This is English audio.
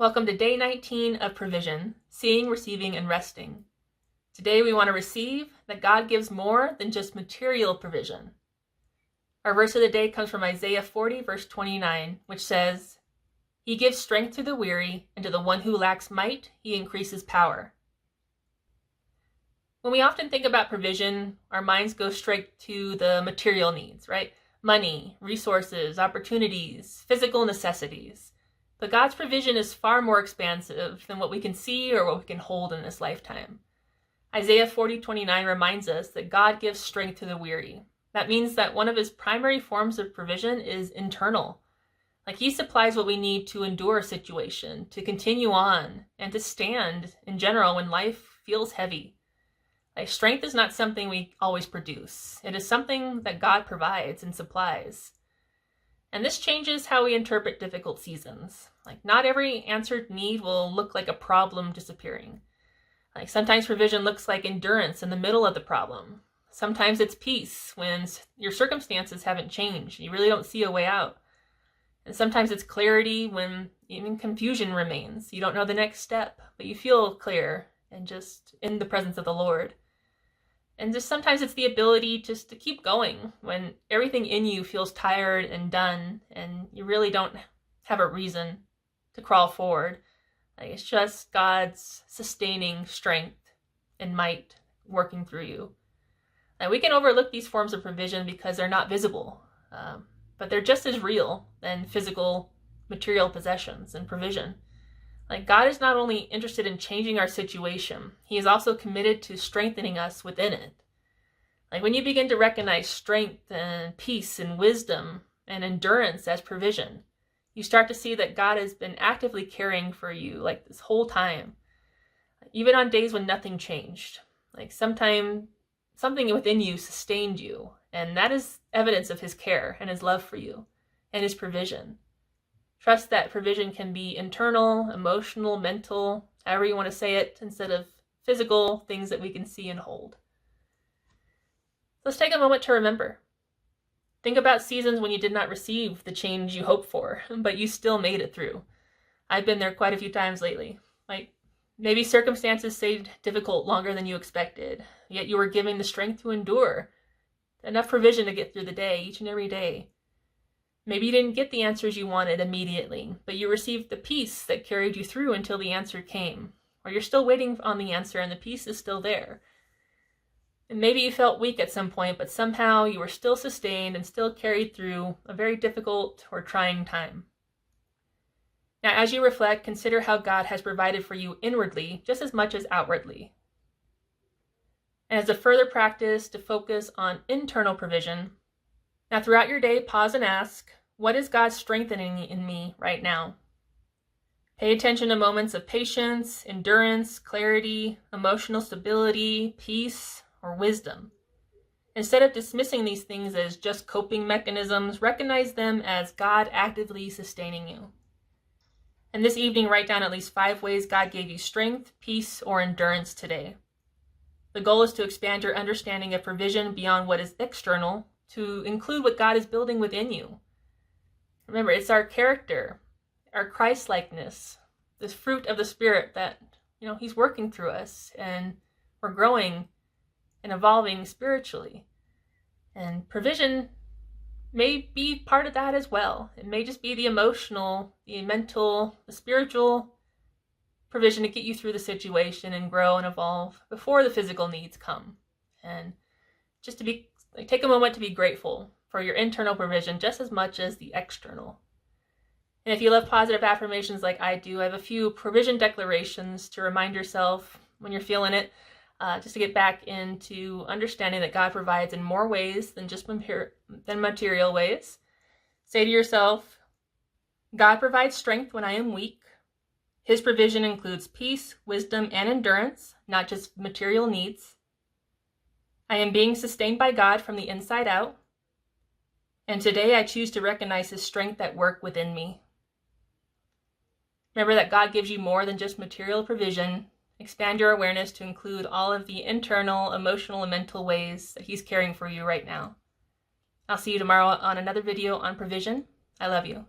Welcome to day 19 of provision, seeing, receiving, and resting. Today we want to receive that God gives more than just material provision. Our verse of the day comes from Isaiah 40, verse 29, which says, "He gives strength to the weary, and to the one who lacks might, he increases power." When we often think about provision, our minds go straight to the material needs, right? Money, resources, opportunities, physical necessities. But God's provision is far more expansive than what we can see or what we can hold in this lifetime. Isaiah 40:29 reminds us that God gives strength to the weary. That means that one of his primary forms of provision is internal. Like he supplies what we need to endure a situation, to continue on, and to stand in general when life feels heavy. Like strength is not something we always produce. It is something that God provides and supplies. And this changes how we interpret difficult seasons. Like not every answered need will look like a problem disappearing. Like sometimes provision looks like endurance in the middle of the problem. Sometimes it's peace when your circumstances haven't changed. You really don't see a way out. And sometimes it's clarity when even confusion remains. You don't know the next step, but you feel clear and just in the presence of the Lord. And just sometimes it's the ability just to keep going when everything in you feels tired and done and you really don't have a reason to crawl forward. Like it's just God's sustaining strength and might working through you. And we can overlook these forms of provision because they're not visible, but they're just as real than physical material possessions and provision. Like God is not only interested in changing our situation, he is also committed to strengthening us within it. Like when you begin to recognize strength and peace and wisdom and endurance as provision, you start to see that God has been actively caring for you like this whole time, even on days when nothing changed. Like sometimes something within you sustained you, and that is evidence of his care and his love for you and his provision. Trust that provision can be internal, emotional, mental, however you want to say it, instead of physical things that we can see and hold. Let's take a moment to remember. Think about seasons when you did not receive the change you hoped for, but you still made it through. I've been there quite a few times lately. Like maybe circumstances stayed difficult longer than you expected, yet you were given the strength to endure, enough provision to get through the day, each and every day. Maybe you didn't get the answers you wanted immediately, but you received the peace that carried you through until the answer came. Or you're still waiting on the answer and the peace is still there. And maybe you felt weak at some point, but somehow you were still sustained and still carried through a very difficult or trying time. Now, as you reflect, consider how God has provided for you inwardly just as much as outwardly. And as a further practice to focus on internal provision, now throughout your day, pause and ask, what is God strengthening in me right now? Pay attention to moments of patience, endurance, clarity, emotional stability, peace, or wisdom. Instead of dismissing these things as just coping mechanisms, recognize them as God actively sustaining you. And this evening, write down at least 5 ways God gave you strength, peace, or endurance today. The goal is to expand your understanding of provision beyond what is external to include what God is building within you. Remember, it's our character, our Christ-likeness, this fruit of the Spirit that, he's working through us, and we're growing and evolving spiritually. And provision may be part of that as well. It may just be the emotional, the mental, the spiritual provision to get you through the situation and grow and evolve before the physical needs come. And just to take a moment to be grateful for your internal provision just as much as the external. And if you love positive affirmations like I do, I have a few provision declarations to remind yourself when you're feeling it, just to get back into understanding that God provides in more ways than just material ways. Say to yourself, God provides strength when I am weak. His provision includes peace, wisdom, and endurance, not just material needs. I am being sustained by God from the inside out. And today I choose to recognize his strength at work within me. Remember that God gives you more than just material provision. Expand your awareness to include all of the internal, emotional, and mental ways that he's caring for you right now. I'll see you tomorrow on another video on provision. I love you.